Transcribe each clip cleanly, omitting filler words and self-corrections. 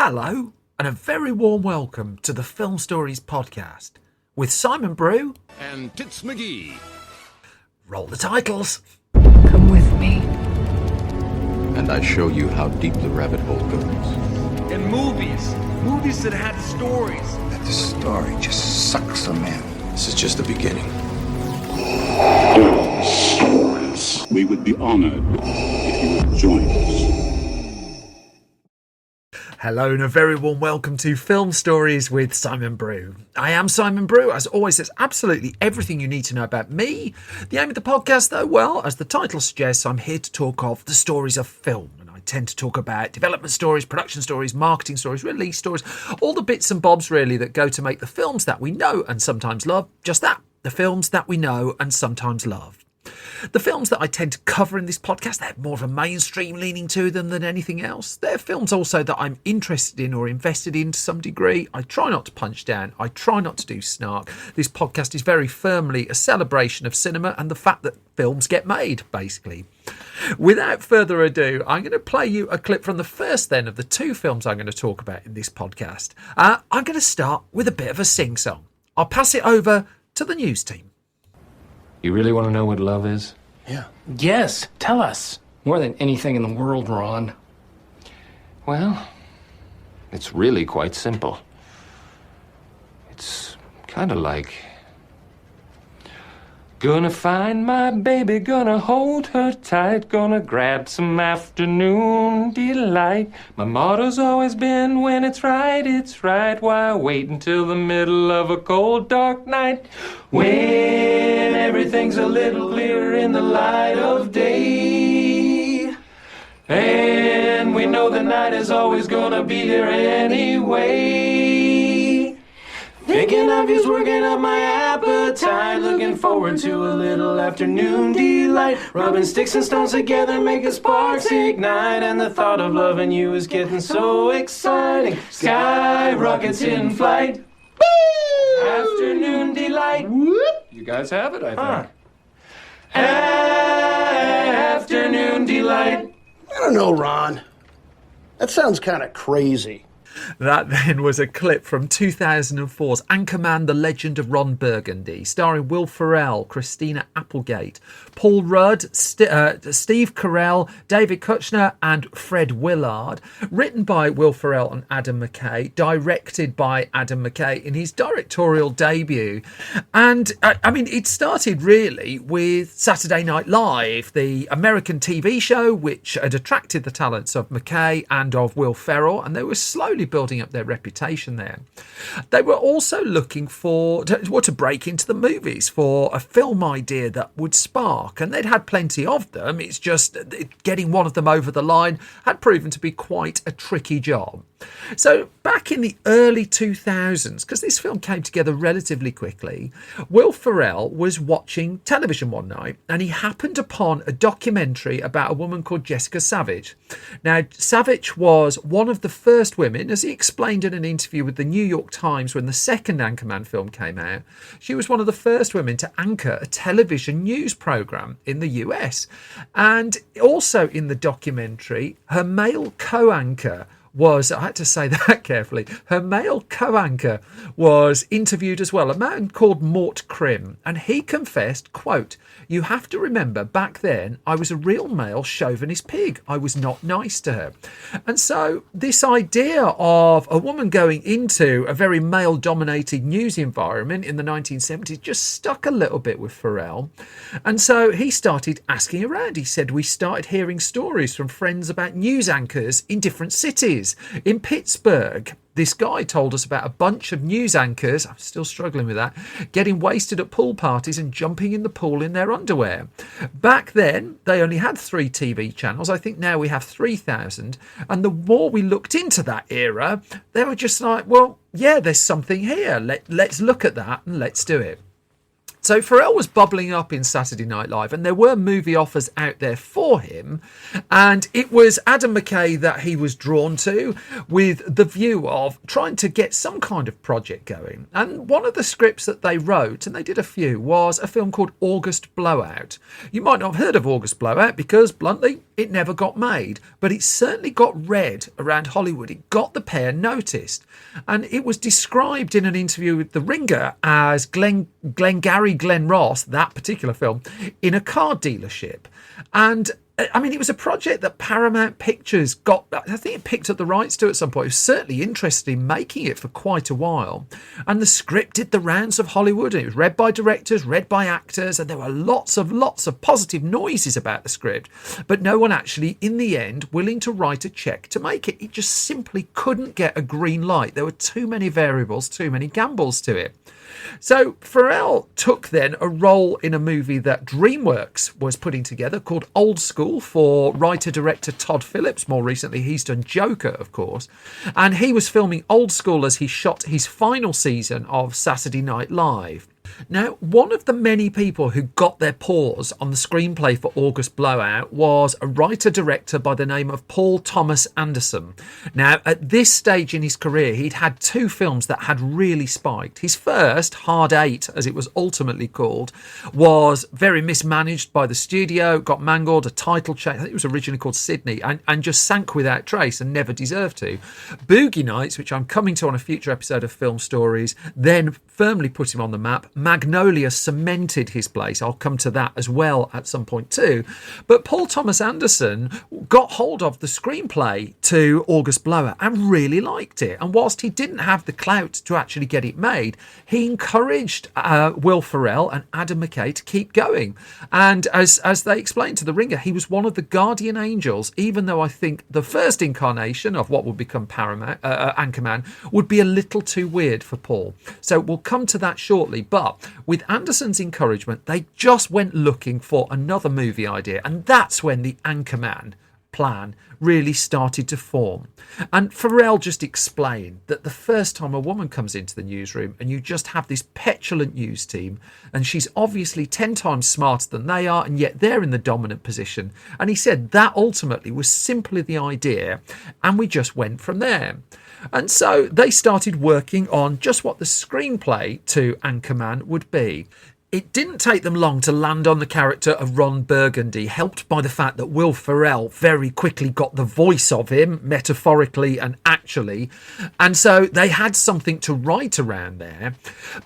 Hello, and a very warm welcome to the Film Stories podcast with Simon Brew and Tits McGee. Roll the titles. Come with me. And I show you how deep the rabbit hole goes. And movies that had stories. That the story just sucks them in. This is just the beginning. Stories. We would be honored if you would join us. Hello and a very warm welcome to Film Stories with Simon Brew. I am Simon Brew. As always, there's absolutely everything you need to know about me. The aim of the podcast, though, well, as the title suggests, I'm here to talk of the stories of film. And I tend to talk about development stories, production stories, marketing stories, release stories, all the bits and bobs, really, that go to make the films that we know and sometimes love. Just that, the films that we know and sometimes love. The films that I tend to cover in this podcast, they have more of a mainstream leaning to them than anything else. They're films also that I'm interested in or invested in to some degree. I try not to punch down. I try not to do snark. This podcast is very firmly a celebration of cinema and the fact that films get made, basically. Without further ado, I'm going to play you a clip from the first then of the two films I'm going to talk about in this podcast. I'm going to start with a bit of a sing-song. I'll pass it over to the news team. You really want to know what love is? Yeah. Yes, tell us. More than anything in the world, Ron. Well, it's really quite simple. It's kind of like... Gonna find my baby, gonna hold her tight, gonna grab some afternoon delight. My motto's always been, when it's right, why wait until the middle of a cold, dark night? When everything's a little clearer in the light of day. And we know the night is always gonna be here anyway. Thinking of you's working up my appetite. Looking forward to a little afternoon delight. Rubbing sticks and stones together, making sparks ignite. And the thought of loving you is getting so exciting. Sky rockets in flight. Woo! Afternoon delight. Whoop! You guys have it, I think. Afternoon delight. I don't know, Ron. That sounds kind of crazy. That then was a clip from 2004's Anchorman, The Legend of Ron Burgundy, starring Will Ferrell, Christina Applegate, Paul Rudd, Steve Carell, David Kushner and Fred Willard. Written by Will Ferrell and Adam McKay, directed by Adam McKay in his directorial debut. And, it started really with Saturday Night Live, the American TV show which had attracted the talents of McKay and of Will Ferrell, and they were slowly building up their reputation there. They were also looking to break into the movies for a film idea that would spark, and they'd had plenty of them. It's just getting one of them over the line had proven to be quite a tricky job. So back in the early 2000s, because this film came together relatively quickly, Will Ferrell was watching television one night and he happened upon a documentary about a woman called Jessica Savage. Now, Savage was one of the first women, as he explained in an interview with the New York Times when the second Anchorman film came out, she was one of the first women to anchor a television news program in the US. And also in the documentary, her male co-anchor was, I had to say that carefully, her male co-anchor was interviewed as well, a man called Mort Krim, and he confessed, quote, "You have to remember, back then, I was a real male chauvinist pig. I was not nice to her." And so this idea of a woman going into a very male-dominated news environment in the 1970s just stuck a little bit with Ferrell. And so he started asking around. He said, we started hearing stories from friends about news anchors in different cities. In Pittsburgh, this guy told us about a bunch of news anchors, I'm still struggling with that, getting wasted at pool parties and jumping in the pool in their underwear. Back then, they only had 3 TV channels. I think now we have 3,000. And the more we looked into that era, they were just like, well, yeah, there's something here. Let's look at that and let's do it. So So Ferrell was bubbling up in Saturday Night Live, and there were movie offers out there for him. And it was Adam McKay that he was drawn to, with the view of trying to get some kind of project going. And one of the scripts that they wrote, and they did a few, was a film called August Blowout. You might not have heard of August Blowout because, bluntly, it never got made. But it certainly got read around Hollywood. It got the pair noticed. And it was described in an interview with The Ringer as Glengarry Glen Ross, that particular film, in a car dealership. And I mean, it was a project that Paramount Pictures got, I think it picked up the rights to at some point. It was certainly interested in making it for quite a while. And the script did the rounds of Hollywood. And it was read by directors, read by actors, and there were lots of positive noises about the script. But no one actually, in the end, willing to write a check to make it. It just simply couldn't get a green light. There were too many variables, too many gambles to it. So Ferrell took then a role in a movie that DreamWorks was putting together called Old School for writer-director Todd Phillips. More recently, he's done Joker, of course. And he was filming Old School as he shot his final season of Saturday Night Live. Now, one of the many people who got their paws on the screenplay for August Blowout was a writer-director by the name of Paul Thomas Anderson. Now, at this stage in his career, he'd had two films that had really spiked. His first, Hard Eight, as it was ultimately called, was very mismanaged by the studio, got mangled, a title change, I think it was originally called Sydney, and just sank without trace and never deserved to. Boogie Nights, which I'm coming to on a future episode of Film Stories, then firmly put him on the map. Magnolia cemented his place. I'll come to that as well at some point too. But Paul Thomas Anderson got hold of the screenplay to August Blowout and really liked it. And whilst he didn't have the clout to actually get it made, he encouraged Will Ferrell and Adam McKay to keep going. And as they explained to The Ringer, he was one of the guardian angels, even though I think the first incarnation of what would become Anchorman would be a little too weird for Paul. So we'll come to that shortly. But with Anderson's encouragement, they just went looking for another movie idea. And that's when the Anchorman plan really started to form. And Ferrell just explained that the first time a woman comes into the newsroom and you just have this petulant news team, and she's obviously 10 times smarter than they are, and yet they're in the dominant position. And he said that ultimately was simply the idea, and we just went from there. And so they started working on just what the screenplay to Anchorman would be. It didn't take them long to land on the character of Ron Burgundy, helped by the fact that Will Ferrell very quickly got the voice of him, metaphorically and actually. And so they had something to write around there.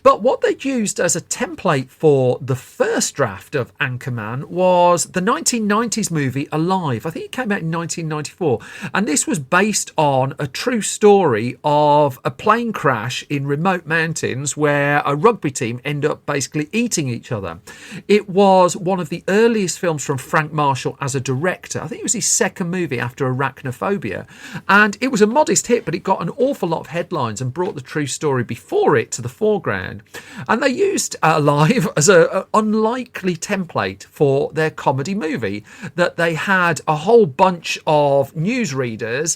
But what they used as a template for the first draft of Anchorman was the 1990s movie Alive. I think it came out in 1994. And this was based on a true story of a plane crash in remote mountains where a rugby team end up basically eating each other. It was one of the earliest films from Frank Marshall as a director. I think it was his second movie after Arachnophobia. And it was a modest hit, but it got an awful lot of headlines and brought the true story before it to the foreground. And they used Alive as an unlikely template for their comedy movie, that they had a whole bunch of newsreaders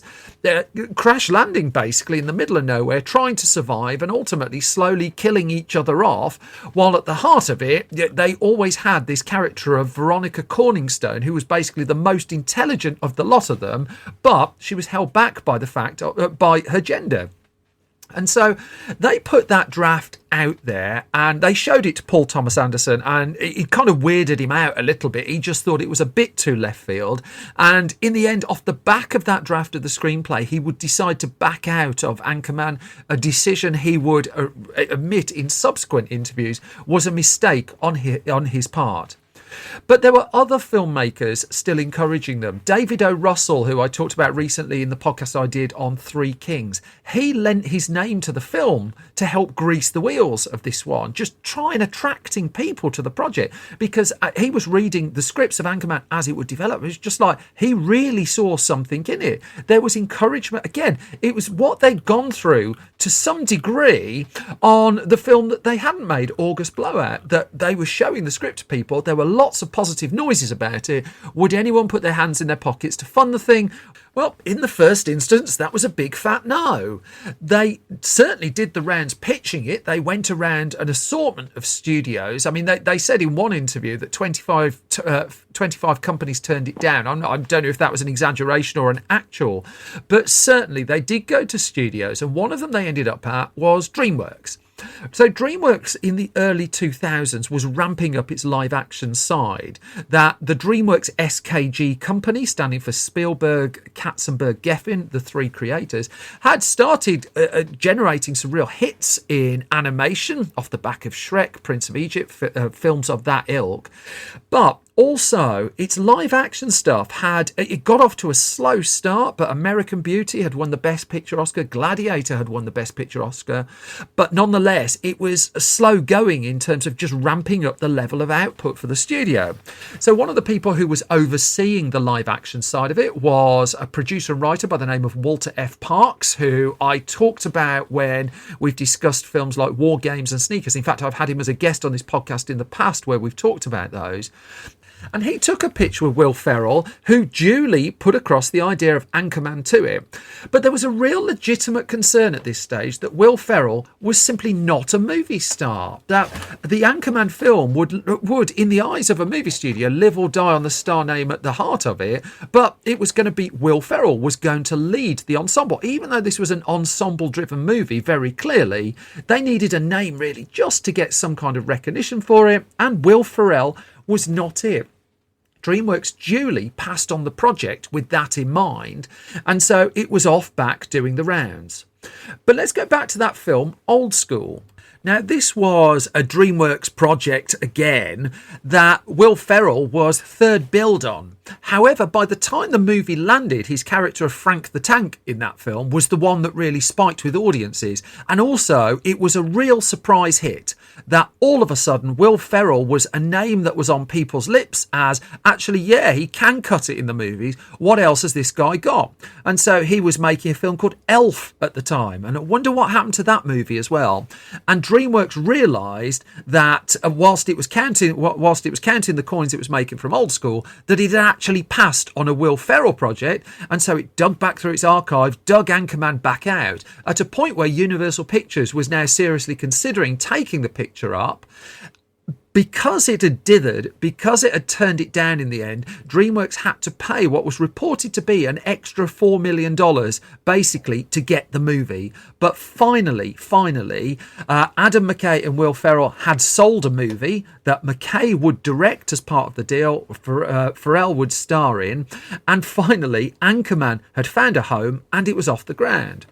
crash landing basically in the middle of nowhere, trying to survive and ultimately slowly killing each other off, while at the heart of it, they always had this character of Veronica Corningstone, who was basically the most intelligent of the lot of them, but she was held back by the fact by her gender. And so they put that draft out there and they showed it to Paul Thomas Anderson, and it kind of weirded him out a little bit. He just thought it was a bit too left field. And in the end, off the back of that draft of the screenplay, he would decide to back out of Anchorman, a decision he would admit in subsequent interviews was a mistake on his part. But there were other filmmakers still encouraging them. David O. Russell, who I talked about recently in the podcast I did on Three Kings, he lent his name to the film to help grease the wheels of this one, just try and attracting people to the project, because he was reading the scripts of Anchorman as it would develop. It was just like he really saw something in it. There was encouragement. Again, it was what they'd gone through to some degree on the film that they hadn't made, August Blowout, that they were showing the script to people. There were lots of positive noises about it. Would anyone put their hands in their pockets to fund the thing? Well, in the first instance, that was a big fat no. They certainly did the rounds pitching it. They went around an assortment of studios. I mean, they said in one interview that 25 companies turned it down. I don't know if that was an exaggeration or an actual, but certainly they did go to studios, and one of them they ended up at was DreamWorks. So DreamWorks in the early 2000s was ramping up its live action side. That the DreamWorks SKG company, standing for Spielberg, Katzenberg, Geffen, the three creators, had started generating some real hits in animation off the back of Shrek, Prince of Egypt, films of that ilk. But also, its live action stuff it got off to a slow start, but American Beauty had won the Best Picture Oscar, Gladiator had won the Best Picture Oscar, but nonetheless, it was slow going in terms of just ramping up the level of output for the studio. So one of the people who was overseeing the live action side of it was a producer and writer by the name of Walter F. Parks, who I talked about when we've discussed films like War Games and Sneakers. In fact, I've had him as a guest on this podcast in the past where we've talked about those. And he took a pitch with Will Ferrell, who duly put across the idea of Anchorman to it. But there was a real legitimate concern at this stage that Will Ferrell was simply not a movie star. That the Anchorman film would, in the eyes of a movie studio, live or die on the star name at the heart of it. But it was going to be Will Ferrell was going to lead the ensemble. Even though this was an ensemble-driven movie, very clearly, they needed a name really just to get some kind of recognition for it. And Will Ferrell was not it. DreamWorks duly passed on the project with that in mind, and so it was off back doing the rounds. But let's go back to that film, Old School. Now, this was a DreamWorks project again that Will Ferrell was third billed on. However, by the time the movie landed, his character of Frank the Tank in that film was the one that really spiked with audiences. And also, it was a real surprise hit that all of a sudden Will Ferrell was a name that was on people's lips as, actually, yeah, he can cut it in the movies. What else has this guy got? And so he was making a film called Elf at the time. And I wonder what happened to that movie as well. And DreamWorks realised that whilst it was counting the coins it was making from Old School, that it had actually passed on a Will Ferrell project, and so it dug back through its archive, dug Anchorman back out, at a point where Universal Pictures was now seriously considering taking the picture up. Because it had dithered, because it had turned it down in the end, DreamWorks had to pay what was reported to be an extra $4 million, basically, to get the movie. But finally, Adam McKay and Will Ferrell had sold a movie that McKay would direct as part of the deal, Ferrell would star in, and finally, Anchorman had found a home and it was off the ground.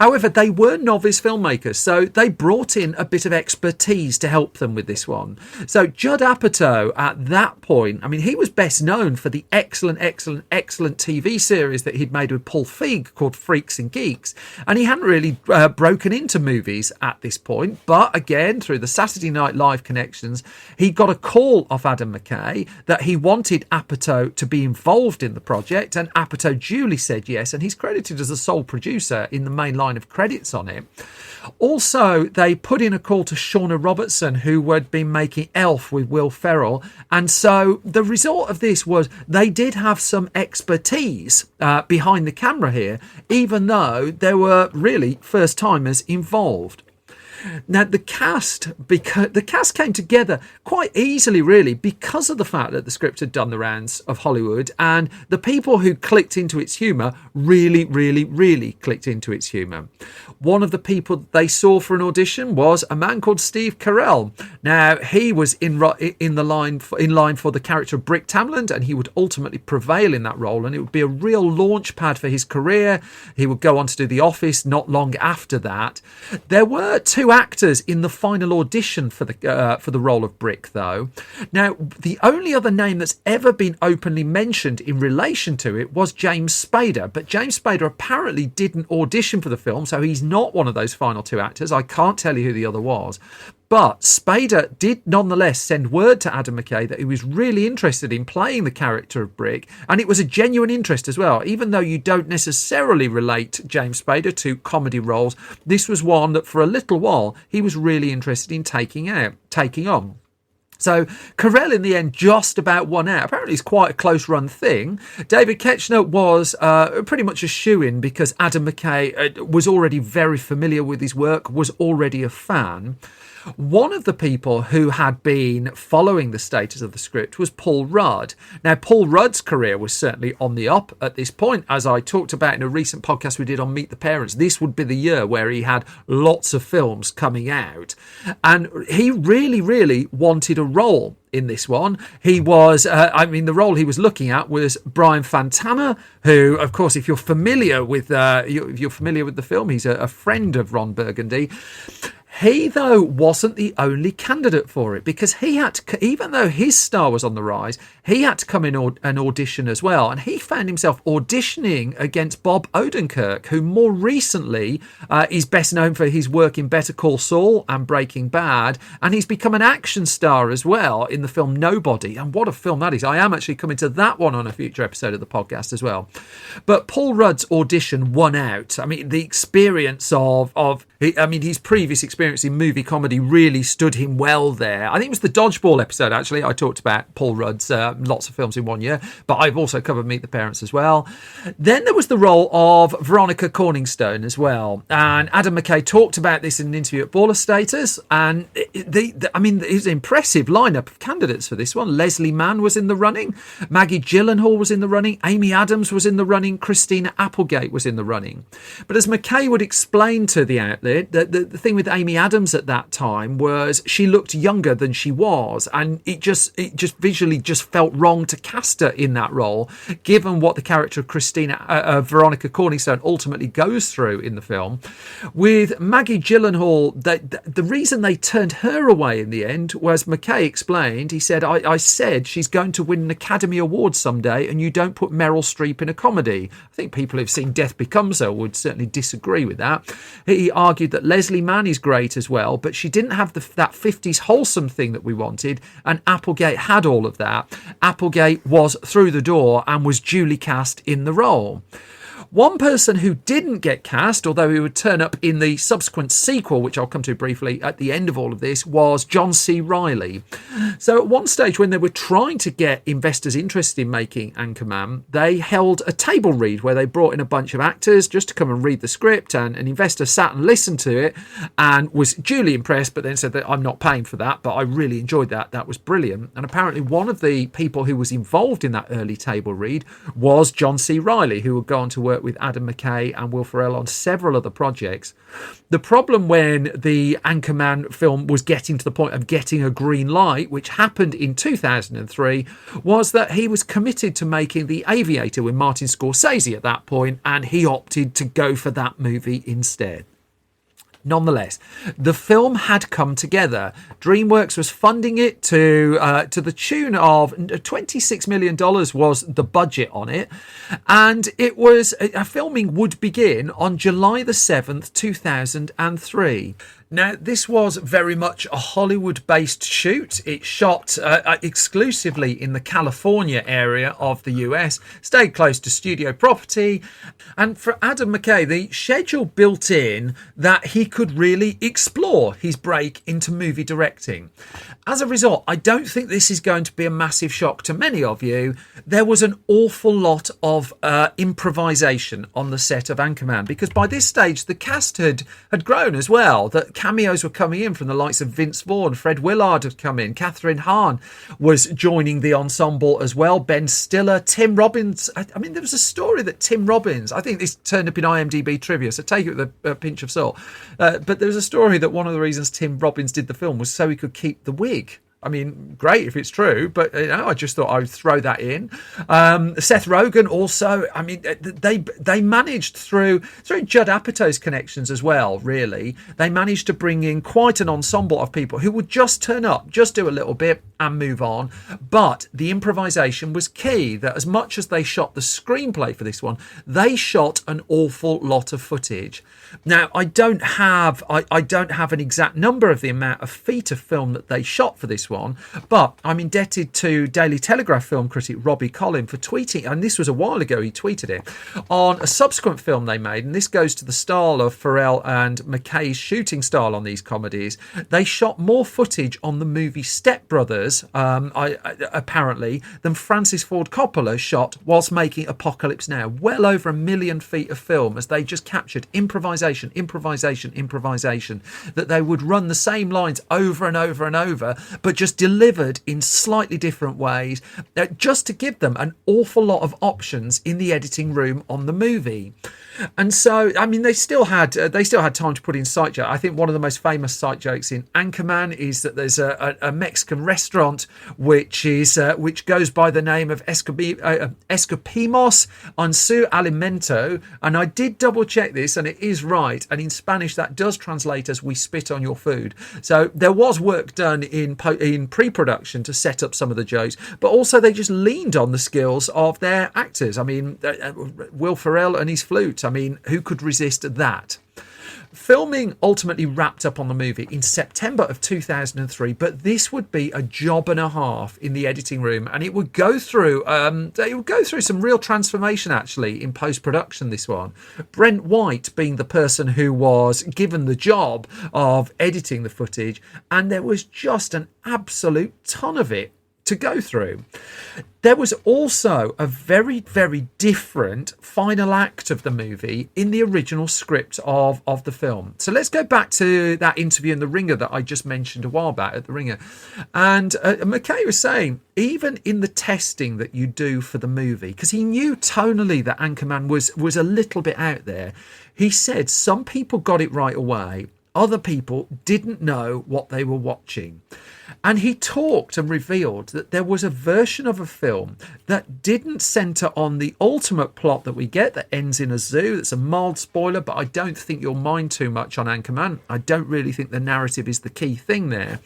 However, they were novice filmmakers, so they brought in a bit of expertise to help them with this one. So Judd Apatow, at that point, I mean, he was best known for the excellent TV series that he'd made with Paul Feig called Freaks and Geeks, and he hadn't really broken into movies at this point. But again, through the Saturday Night Live connections, he got a call off Adam McKay that he wanted Apatow to be involved in the project, and Apatow duly said yes, and he's credited as the sole producer in the main line of credits on it. Also, they put in a call to Shauna Robertson, who had been making Elf with Will Ferrell, and so the result of this was they did have some expertise behind the camera here, even though there were really first-timers involved. Now, the cast came together quite easily, really, because of the fact that the script had done the rounds of Hollywood, and the people who clicked into its humour really clicked into its humour. One of the people they saw for an audition was a man called Steve Carell. Now, he was in line for the character of Brick Tamland, and he would ultimately prevail in that role, and it would be a real launch pad for his career. He would go on to do The Office not long after that. There were two actors in the final audition for the role of Brick, though. Now, the only other name that's ever been openly mentioned in relation to it was James Spader, but James Spader apparently didn't audition for the film, so he's not one of those final two actors. I can't tell you who the other was. But Spader did nonetheless send word to Adam McKay that he was really interested in playing the character of Brick, and it was a genuine interest as well. Even though you don't necessarily relate James Spader to comedy roles, this was one that for a little while he was really interested in taking on. So Carell in the end just about won out. Apparently it's quite a close run thing. David Koechner was pretty much a shoo-in because Adam McKay was already very familiar with his work, was already a fan. One of the people who had been following the status of the script was Paul Rudd. Now, Paul Rudd's career was certainly on the up at this point. As I talked about in a recent podcast we did on Meet the Parents, this would be the year where he had lots of films coming out. And he really, really wanted a role in this one. He was, the role he was looking at was Brian Fantana, who, of course, if you're familiar with the film, he's a friend of Ron Burgundy. He, though, wasn't the only candidate for it, because he had to, even though his star was on the rise, he had to come in an audition as well. And he found himself auditioning against Bob Odenkirk, who more recently is best known for his work in Better Call Saul and Breaking Bad. And he's become an action star as well in the film Nobody. And what a film that is. I am actually coming to that one on a future episode of the podcast as well. But Paul Rudd's audition won out. I mean, the experience his previous experience in movie comedy really stood him well there. I think it was the Dodgeball episode, actually. I talked about Paul Rudd's lots of films in one year, but I've also covered Meet the Parents as well. Then there was the role of Veronica Corningstone as well. And Adam McKay talked about this in an interview at Baller Status. And it was an impressive lineup of candidates for this one. Leslie Mann was in the running. Maggie Gyllenhaal was in the running. Amy Adams was in the running. Christina Applegate was in the running. But as McKay would explain to the outlet, the thing with Amy Adams at that time was she looked younger than she was, and it just visually just felt wrong to cast her in that role, given what the character of Veronica Corningstone ultimately goes through in the film. With Maggie Gyllenhaal, the reason they turned her away in the end was, McKay explained, he said, I said she's going to win an Academy Award someday, and you don't put Meryl Streep in a comedy. I think people who've seen Death Becomes Her would certainly disagree with that. He argued that Leslie Mann is great as well, but she didn't have that 50s wholesome thing that we wanted, and Applegate had all of that. Applegate was through the door and was duly cast in the role. One person who didn't get cast, although he would turn up in the subsequent sequel, which I'll come to briefly at the end of all of this, was John C. Reilly. So at one stage when they were trying to get investors interested in making Anchorman, they held a table read where they brought in a bunch of actors just to come and read the script, and an investor sat and listened to it and was duly impressed, but then said that I'm not paying for that, but I really enjoyed that. That was brilliant. And apparently one of the people who was involved in that early table read was John C. Reilly, who would go on to work with Adam McKay and Will Ferrell on several other projects. The problem when the Anchorman film was getting to the point of getting a green light, which happened in 2003, was that he was committed to making The Aviator with Martin Scorsese at that point, and he opted to go for that movie instead. Nonetheless, the film had come together. DreamWorks was funding it to the tune of $26 million was the budget on it. And it was, filming would begin on July the 7th, 2003. Now, this was very much a Hollywood-based shoot. It shot exclusively in the California area of the US, stayed close to studio property. And for Adam McKay, the schedule built in that he could really explore his break into movie directing. As a result, I don't think this is going to be a massive shock to many of you. There was an awful lot of improvisation on the set of Anchorman, because by this stage, the cast had grown as well. That cameos were coming in from the likes of Vince Vaughn, Fred Willard had come in, Catherine Hahn was joining the ensemble as well, Ben Stiller, Tim Robbins. I mean, there was a story that Tim Robbins, I think this turned up in IMDb trivia, so take it with a pinch of salt, but there was a story that one of the reasons Tim Robbins did the film was so he could keep the wig. I mean, great if it's true, but I just thought I would throw that in. Seth Rogen also. I mean, they managed through Judd Apatow's connections as well. Really, they managed to bring in quite an ensemble of people who would just turn up, just do a little bit and move on. But the improvisation was key. That as much as they shot the screenplay for this one, they shot an awful lot of footage. Now, I don't have an exact number of the amount of feet of film that they shot for this one. one. But I'm indebted to Daily Telegraph film critic Robbie Collin for tweeting, and this was a while ago, he tweeted it, on a subsequent film they made, and this goes to the style of Ferrell and McKay's shooting style on these comedies. They shot more footage on the movie Step Brothers, apparently, than Francis Ford Coppola shot whilst making Apocalypse Now. Well over 1 million feet of film, as they just captured improvisation, that they would run the same lines over and over and over, but just delivered in slightly different ways, just to give them an awful lot of options in the editing room on the movie. And so, I mean, they still had time to put in sight jokes. I think one of the most famous sight jokes in Anchorman is that there's a Mexican restaurant which goes by the name of Escopimos on su alimento. And I did double check this, and it is right. And in Spanish, that does translate as "we spit on your food." So there was work done in pre-production to set up some of the jokes, but also they just leaned on the skills of their actors. I mean, Will Ferrell and his flute. I mean, who could resist that? Filming ultimately wrapped up on the movie in September of 2003, but this would be a job and a half in the editing room, and it would go through some real transformation actually in post-production. This one, Brent White being the person who was given the job of editing the footage, and there was just an absolute ton of it to go through. There was also a very, very different final act of the movie in the original script of the film. So let's go back to that interview in The Ringer that I just mentioned a while back at The Ringer. And McKay was saying, even in the testing that you do for the movie, because he knew tonally that Anchorman was a little bit out there, he said some people got it right away, other people didn't know what they were watching. And he talked and revealed that there was a version of a film that didn't centre on the ultimate plot that we get that ends in a zoo. That's a mild spoiler, but I don't think you'll mind too much on Anchorman. I don't really think the narrative is the key thing there.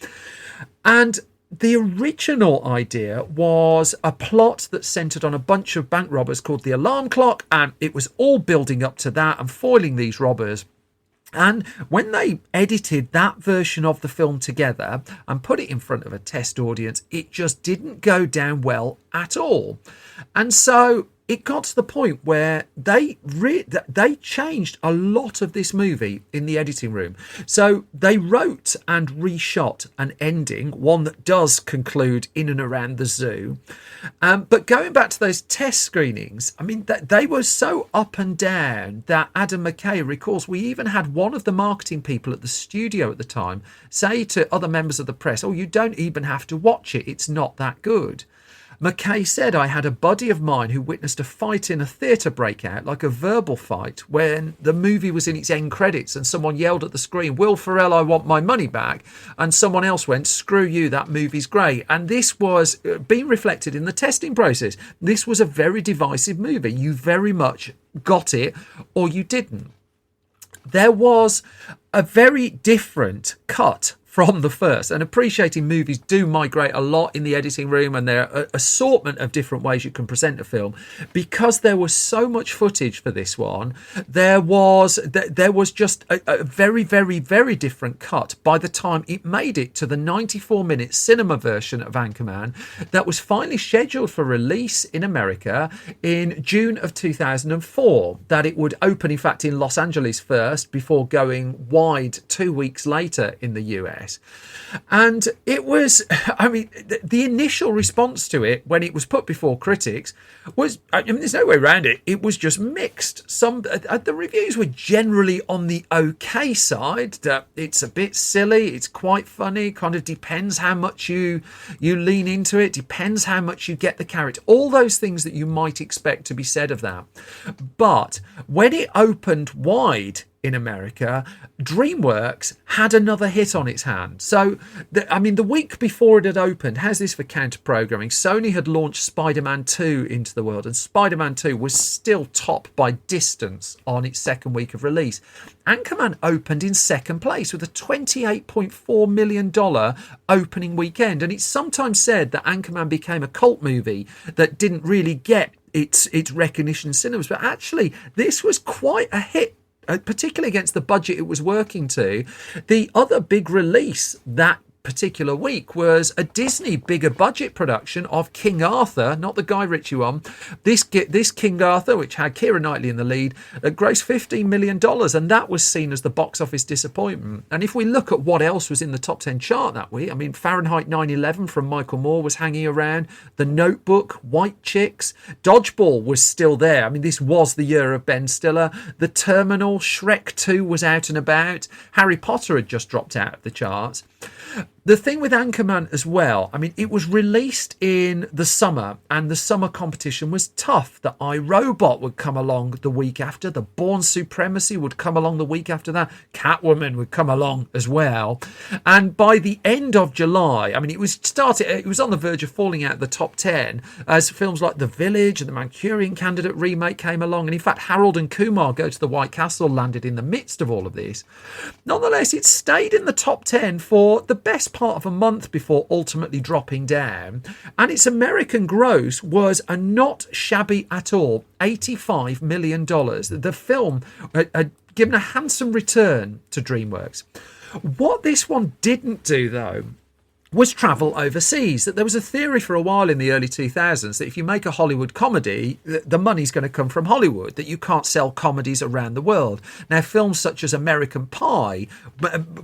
And the original idea was a plot that centred on a bunch of bank robbers called the Alarm Clock, and it was all building up to that and foiling these robbers. And when they edited that version of the film together and put it in front of a test audience, it just didn't go down well at all. And so it got to the point where they changed a lot of this movie in the editing room. So they wrote and reshot an ending, one that does conclude in and around the zoo. But going back to those test screenings, I mean, they were so up and down that Adam McKay recalls we even had one of the marketing people at the studio at the time say to other members of the press, "Oh, you don't even have to watch it. It's not that good." McKay said, "I had a buddy of mine who witnessed a fight in a theatre breakout, like a verbal fight, when the movie was in its end credits and someone yelled at the screen, 'Will Ferrell, I want my money back.' And someone else went, 'Screw you, that movie's great.' And this was being reflected in the testing process. This was a very divisive movie. You very much got it or you didn't." There was a very different cut from the first, and appreciating movies do migrate a lot in the editing room, and there are an assortment of different ways you can present a film. Because there was so much footage for this one, there was just a very, very, very different cut by the time it made it to the 94-minute cinema version of Anchorman that was finally scheduled for release in America in June of 2004. That it would open, in fact, in Los Angeles first before going wide 2 weeks later in the US. And it was, I mean, the initial response to it when it was put before critics was, I mean, there's no way around it, it was just mixed. Some the reviews were generally on the okay side, that it's a bit silly, it's quite funny, kind of depends how much you lean into it, depends how much you get the character, all those things that you might expect to be said of that. But when it opened wide in America, DreamWorks had another hit on its hands. So, the week before it had opened, how's this for counter-programming? Sony had launched Spider-Man 2 into the world, and Spider-Man 2 was still top by distance on its second week of release. Anchorman opened in second place with a $28.4 million opening weekend, and it's sometimes said that Anchorman became a cult movie that didn't really get its recognition in cinemas, but actually this was quite a hit, particularly against the budget it was working to. The other big release that particular week was a Disney bigger budget production of King Arthur, not the Guy Ritchie one. This King Arthur, which had Keira Knightley in the lead, grossed $15 million, and that was seen as the box office disappointment. And if we look at what else was in the top 10 chart that week, I mean, Fahrenheit 9/11 from Michael Moore was hanging around, The Notebook, White Chicks, Dodgeball was still there. I mean, this was the year of Ben Stiller. The Terminal, Shrek 2 was out and about. Harry Potter had just dropped out of the charts. The thing with Anchorman as well, I mean, it was released in the summer, and the summer competition was tough. The iRobot would come along the week after. The Bourne Supremacy would come along the week after that. Catwoman would come along as well. And by the end of July, I mean, it was on the verge of falling out of the top 10 as films like The Village and The Manchurian Candidate remake came along. And in fact, Harold and Kumar Go to the White Castle landed in the midst of all of this. Nonetheless, it stayed in the top 10 for the best part of a month before ultimately dropping down, and its American gross was not shabby at all, $85 million. The film had given a handsome return to DreamWorks. What this one didn't do, though, was travel overseas. That there was a theory for a while in the early 2000s that if you make a Hollywood comedy, the money's going to come from Hollywood, that you can't sell comedies around the world. Now, films such as American Pie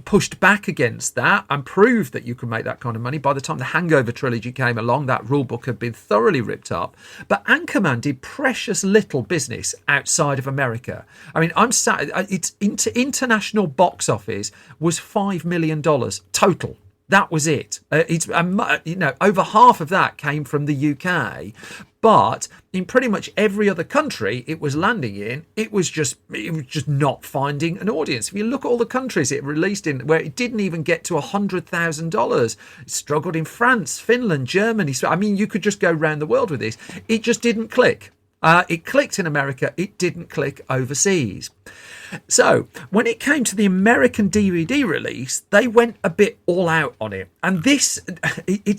pushed back against that and proved that you could make that kind of money. By the time the Hangover trilogy came along, that rule book had been thoroughly ripped up. But Anchorman did precious little business outside of America. I mean, its international box office was $5 million total. That was it. Over half of that came from the UK, but in pretty much every other country it was landing in, it was just not finding an audience. If you look at all the countries it released in, where it didn't even get to $100,000, it struggled in France, Finland, Germany. So I mean, you could just go around the world with this. It just didn't click. It clicked in America. It didn't click overseas. So when it came to the American DVD release, they went a bit all out on it. And it's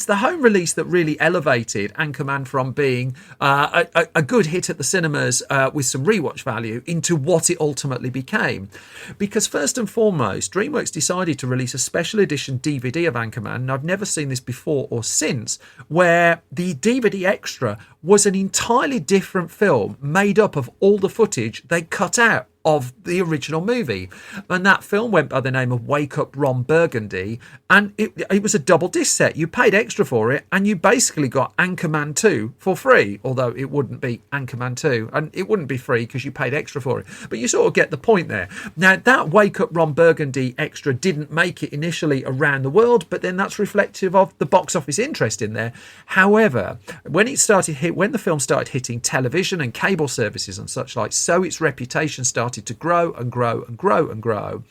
the home release that really elevated Anchorman from being a good hit at the cinemas with some rewatch value into what it ultimately became. Because first and foremost, DreamWorks decided to release a special edition DVD of Anchorman, and I've never seen this before or since, where the DVD extra was an entirely different film made up of all the footage they cut out of the original movie. And that film went by the name of Wake Up Ron Burgundy, and it was a double disc set. You paid extra for it, and you basically got Anchorman 2 for free, although it wouldn't be Anchorman 2, and it wouldn't be free because you paid extra for it. But you sort of get the point there. Now, that Wake Up Ron Burgundy extra didn't make it initially around the world, but then that's reflective of the box office interest in there. However, when the film started hitting television and cable services and such like, so its reputation started to grow and grow and grow and grow.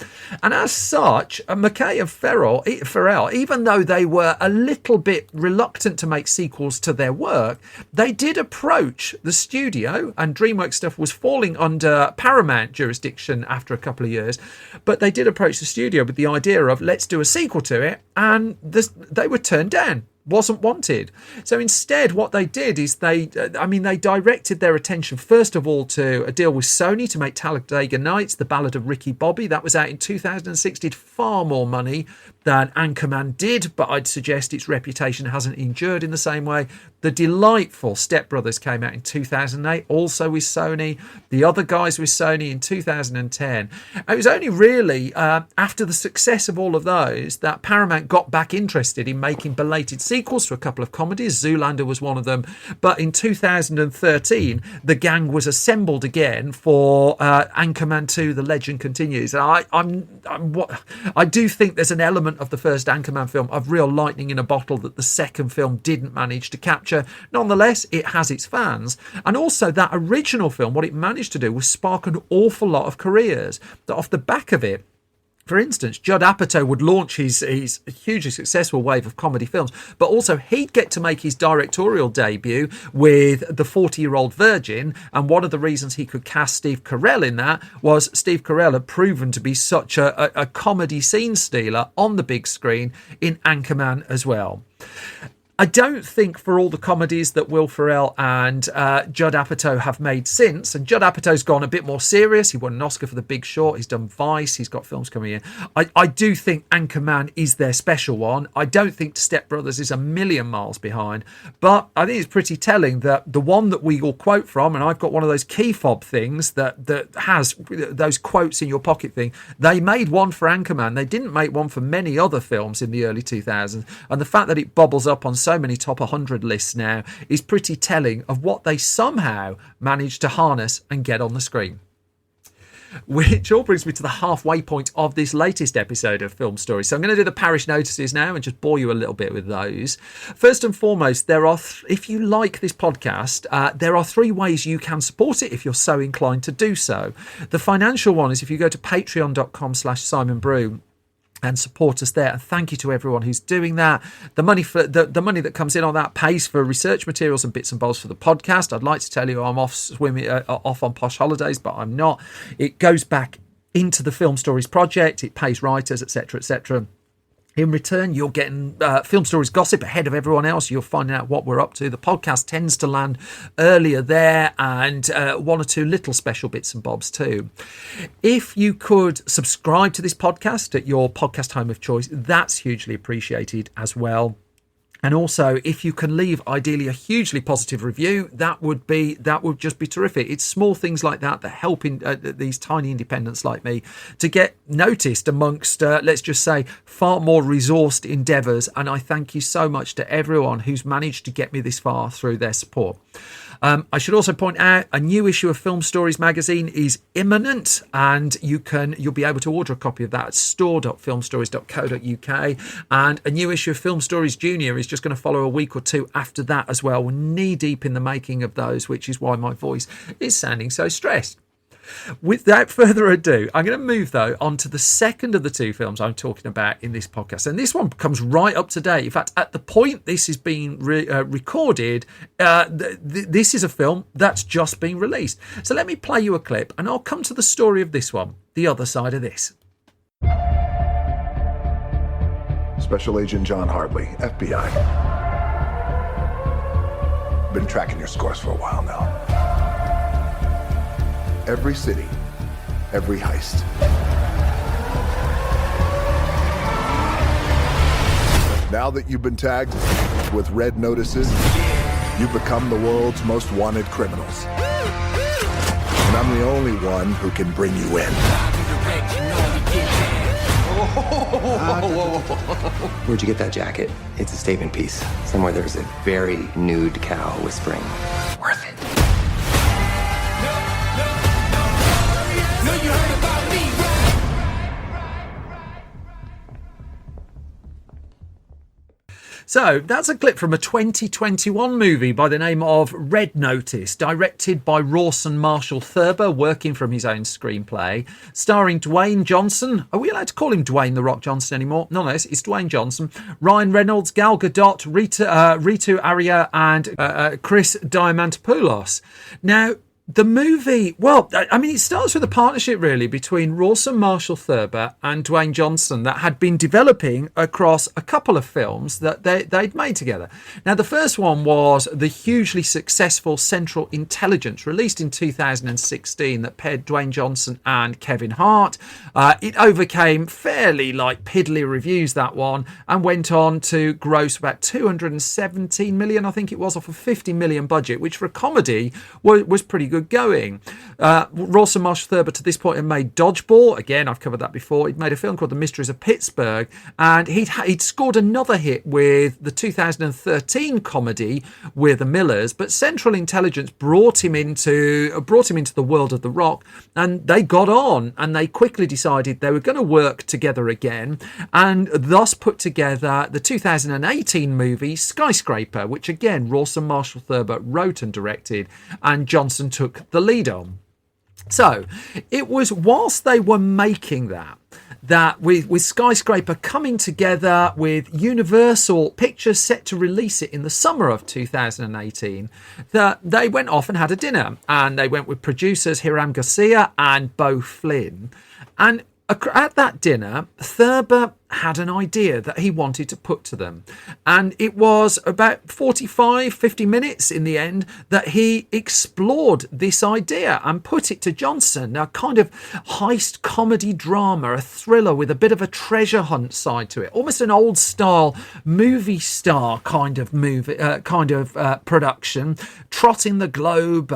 And as such, McKay and Ferrell, even though they were a little bit reluctant to make sequels to their work, they did approach the studio, and DreamWorks stuff was falling under Paramount jurisdiction after a couple of years, but they did approach the studio with the idea of, let's do a sequel to it, and they were turned down. Wasn't wanted. So instead, what they did is they directed their attention first of all to a deal with Sony to make Talladega Nights, The Ballad of Ricky Bobby. That was out in 2006, did far more money than Anchorman did, but I'd suggest its reputation hasn't endured in the same way. The delightful Step Brothers came out in 2008, also with Sony. The Other Guys with Sony in 2010. It was only really after the success of all of those that Paramount got back interested in making belated sequels to a couple of comedies. Zoolander was one of them. But in 2013, the gang was assembled again for Anchorman 2, The Legend Continues. And I do think there's an element of the first Anchorman film of real lightning in a bottle that the second film didn't manage to capture. Nonetheless, it has its fans. And also that original film, what it managed to do was spark an awful lot of careers. That off the back of it, for instance, Judd Apatow would launch his hugely successful wave of comedy films, but also he'd get to make his directorial debut with The 40-Year-Old Virgin, and one of the reasons he could cast Steve Carell in that was Steve Carell had proven to be such a comedy scene stealer on the big screen in Anchorman as well. I don't think for all the comedies that Will Ferrell and Judd Apatow have made since, and Judd Apatow's gone a bit more serious. He won an Oscar for The Big Short. He's done Vice. He's got films coming in. I do think Anchorman is their special one. I don't think Step Brothers is a million miles behind, but I think it's pretty telling that the one that we all quote from, and I've got one of those key fob things that has those quotes in your pocket thing, they made one for Anchorman. They didn't make one for many other films in the early 2000s, and the fact that it bubbles up on so many top 100 lists now is pretty telling of what they somehow managed to harness and get on the screen. Which all brings me to the halfway point of this latest episode of Film Stories. So I'm going to do the parish notices now and just bore you a little bit with those. First and foremost, there are, if you like this podcast, there are 3 ways you can support it if you're so inclined to do so. The financial one is if you go to patreon.com/Simon Brew and support us there. And thank you to everyone who's doing that. The money for the money that comes in on that pays for research materials and bits and bobs for the podcast. I'd like to tell you I'm off swimming, off on posh holidays, but I'm not. It goes back into the Film Stories project. It pays writers, etc., etc. In return, you're getting Film Stories gossip ahead of everyone else. You're finding out what we're up to. The podcast tends to land earlier there, and 1 or 2 little special bits and bobs too. If you could subscribe to this podcast at your podcast home of choice, that's hugely appreciated as well. And also, if you can leave ideally a hugely positive review, that would just be terrific. It's small things like that help in these tiny independents like me to get noticed amongst, let's just say, far more resourced endeavours. And I thank you so much to everyone who's managed to get me this far through their support. I should also point out a new issue of Film Stories magazine is imminent, and you'll be able to order a copy of that at store.filmstories.co.uk, and a new issue of Film Stories Junior is just going to follow a week or 2 after that as well. We're knee deep in the making of those, which is why my voice is sounding so stressed. Without further ado, I'm going to move, though, on to the second of the 2 films I'm talking about in this podcast. And this one comes right up to date. In fact, at the point this is being recorded, this is a film that's just been released. So let me play you a clip, and I'll come to the story of this one, The Other Side of This. Special Agent John Hartley, FBI. Been tracking your scores for a while now. Every city, every heist. Now that you've been tagged with red notices, you've become the world's most wanted criminals. And I'm the only one who can bring you in. Where'd you get that jacket? It's a statement piece. Somewhere there's a very nude cow whispering, worth it. So that's a clip from a 2021 movie by the name of Red Notice, directed by Rawson Marshall Thurber, working from his own screenplay, starring Dwayne Johnson. Are we allowed to call him Dwayne The Rock Johnson anymore? No, it's Dwayne Johnson. Ryan Reynolds, Gal Gadot, Ritu Arya, and Chris Diamantopoulos. Now, the movie, well, I mean, it starts with a partnership really between Rawson Marshall Thurber and Dwayne Johnson that had been developing across a couple of films that they'd made together. Now, the first one was the hugely successful Central Intelligence, released in 2016, that paired Dwayne Johnson and Kevin Hart. It overcame fairly piddly reviews, that one, and went on to gross about 217 million, I think it was, off a 50 million budget, which for a comedy was pretty good going. Rawson Marshall Thurber to this point had made Dodgeball. Again, I've covered that before. He'd made a film called The Mysteries of Pittsburgh, and he'd scored another hit with the 2013 comedy We're the Millers. But Central Intelligence brought him into the world of The Rock, and they got on, and they quickly decided they were going to work together again, and thus put together the 2018 movie Skyscraper, which again Rawson Marshall Thurber wrote and directed, and Johnson took the lead on. So it was whilst they were making that with Skyscraper coming together with Universal Pictures set to release it in the summer of 2018, that they went off and had a dinner, and they went with producers Hiram Garcia and Beau Flynn. And at that dinner, Thurber had an idea that he wanted to put to them. And it was about 50 minutes in the end that he explored this idea and put it to Johnson, a kind of heist comedy drama, a thriller with a bit of a treasure hunt side to it, almost an old style movie star kind of production, trotting the globe,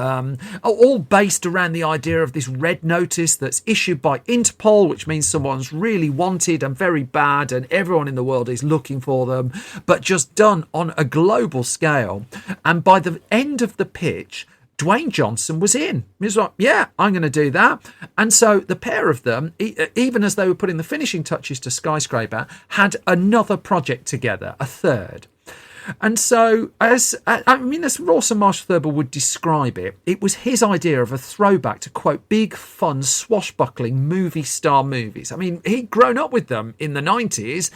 all based around the idea of this red notice that's issued by Interpol, which means someone's really wanted and very bad and everyone in the world is looking for them, but just done on a global scale. And by the end of the pitch, Dwayne Johnson was in. He was like, yeah, I'm going to do that. And so the pair of them, even as they were putting the finishing touches to Skyscraper, had another project together, a third. And so, as Rawson Marshall Thurber would describe it, it was his idea of a throwback to, quote, big, fun, swashbuckling movie star movies. I mean, he'd grown up with them in the 90s.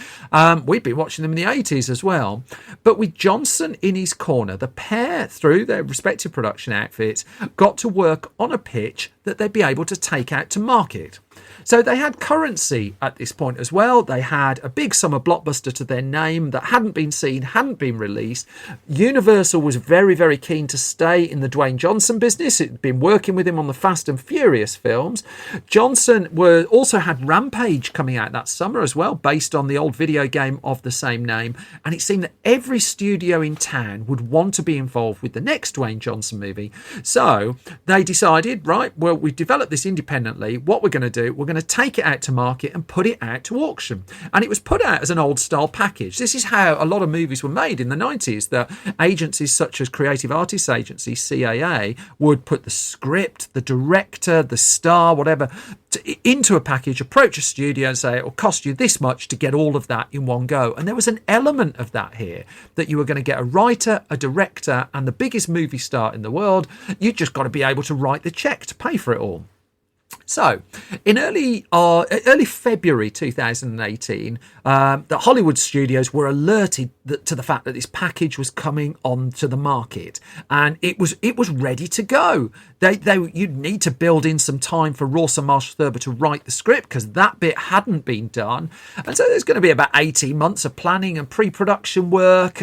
We'd been watching them in the 80s as well. But with Johnson in his corner, the pair, through their respective production outfits, got to work on a pitch that they'd be able to take out to market. So they had currency at this point as well. They had a big summer blockbuster to their name that hadn't been seen, hadn't been released. Universal was very, very keen to stay in the Dwayne Johnson business. It had been working with him on the Fast and Furious films. Johnson also had Rampage coming out that summer as well, based on the old video game of the same name. And it seemed that every studio in town would want to be involved with the next Dwayne Johnson movie. So they decided, right, well, we've developed this independently. What we're going to do, we're going to take it out to market and put it out to auction. And it was put out as an old style package. This is how a lot of movies were made in the 90s, that agencies such as Creative Artists Agency, CAA, would put the script, the director, the star, whatever, into a package, approach a studio and say, it'll cost you this much to get all of that in one go. And there was an element of that here, that you were going to get a writer, a director, and the biggest movie star in the world. You just got to be able to write the check to pay for it all. So, in early February 2018, the Hollywood studios were alerted to the fact that this package was coming onto the market, and it was ready to go. You'd need to build in some time for Rawson Marshall Thurber to write the script, because that bit hadn't been done, and so there's going to be about 18 months of planning and pre-production work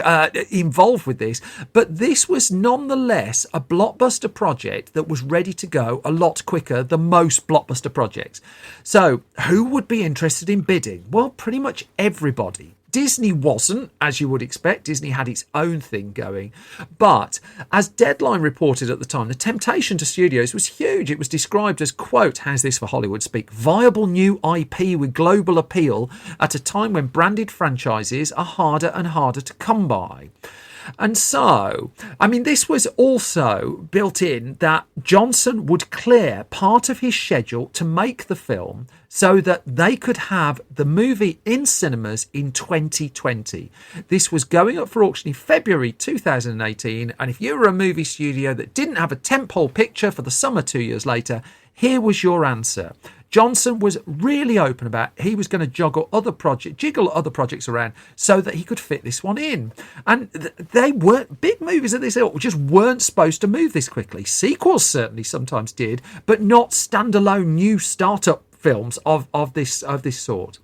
involved with this. But this was nonetheless a blockbuster project that was ready to go a lot quicker than most blockbuster projects. So who would be interested in bidding? Well, pretty much everybody. Disney wasn't, as you would expect. Disney had its own thing going. But as Deadline reported at the time, the temptation to studios was huge. It was described as, quote, how's this for Hollywood speak, viable new IP with global appeal at a time when branded franchises are harder and harder to come by. And so, I mean, this was also built in that Johnson would clear part of his schedule to make the film so that they could have the movie in cinemas in 2020. This was going up for auction in February 2018. And if you were a movie studio that didn't have a tentpole picture for the summer 2 years later, here was your answer. Johnson was really open about he was going to jiggle other projects around so that he could fit this one in. And they weren't big movies of this ilk, just weren't supposed to move this quickly. Sequels certainly sometimes did, but not standalone new startup films of this sort.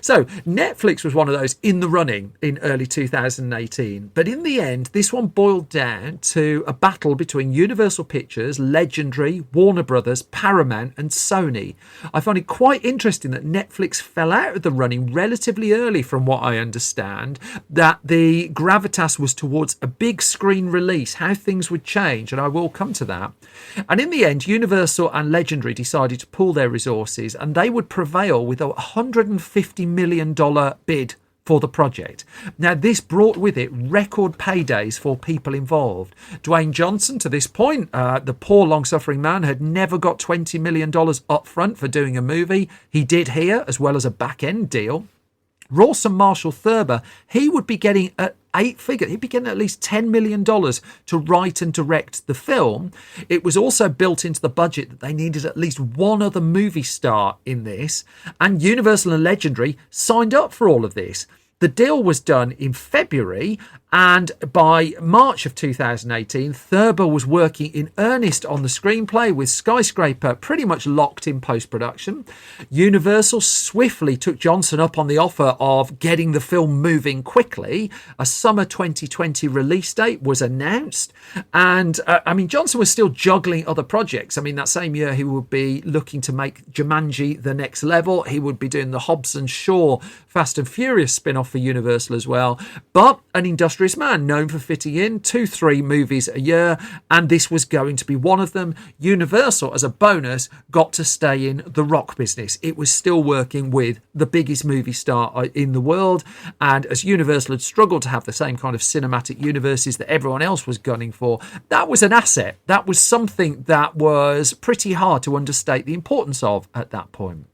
So Netflix was one of those in the running in early 2018, but in the end this one boiled down to a battle between Universal Pictures, Legendary, Warner Brothers, Paramount and Sony. I find it quite interesting that Netflix fell out of the running relatively early, from what I understand, that the gravitas was towards a big screen release, how things would change, and I will come to that. And in the end, Universal and Legendary decided to pool their resources, and they would prevail with a $150 million bid for the project. Now, this brought with it record paydays for people involved. Dwayne Johnson, to this point, the poor long-suffering man, had never got $20 million up front for doing a movie. He did here, as well as a back-end deal. Rawson Marshall Thurber, he would be getting he'd be getting at least $10 million to write and direct the film. It was also built into the budget that they needed at least one other movie star in this, and Universal and Legendary signed up for all of this. The deal was done in February, And by March of 2018, Thurber was working in earnest on the screenplay, with Skyscraper pretty much locked in post-production. Universal swiftly took Johnson up on the offer of getting the film moving quickly. A summer 2020 release date was announced. And, Johnson was still juggling other projects. That same year he would be looking to make Jumanji the next level. He would be doing the Hobbs and Shaw Fast and Furious spin-off for Universal as well. But an industrious man known for fitting in 2-3 movies a year, and this was going to be one of them. Universal, as a bonus, got to stay in the rock business. It was still working with the biggest movie star in the world, and as Universal had struggled to have the same kind of cinematic universes that everyone else was gunning for, that was an asset. That was something that was pretty hard to understate the importance of at that point.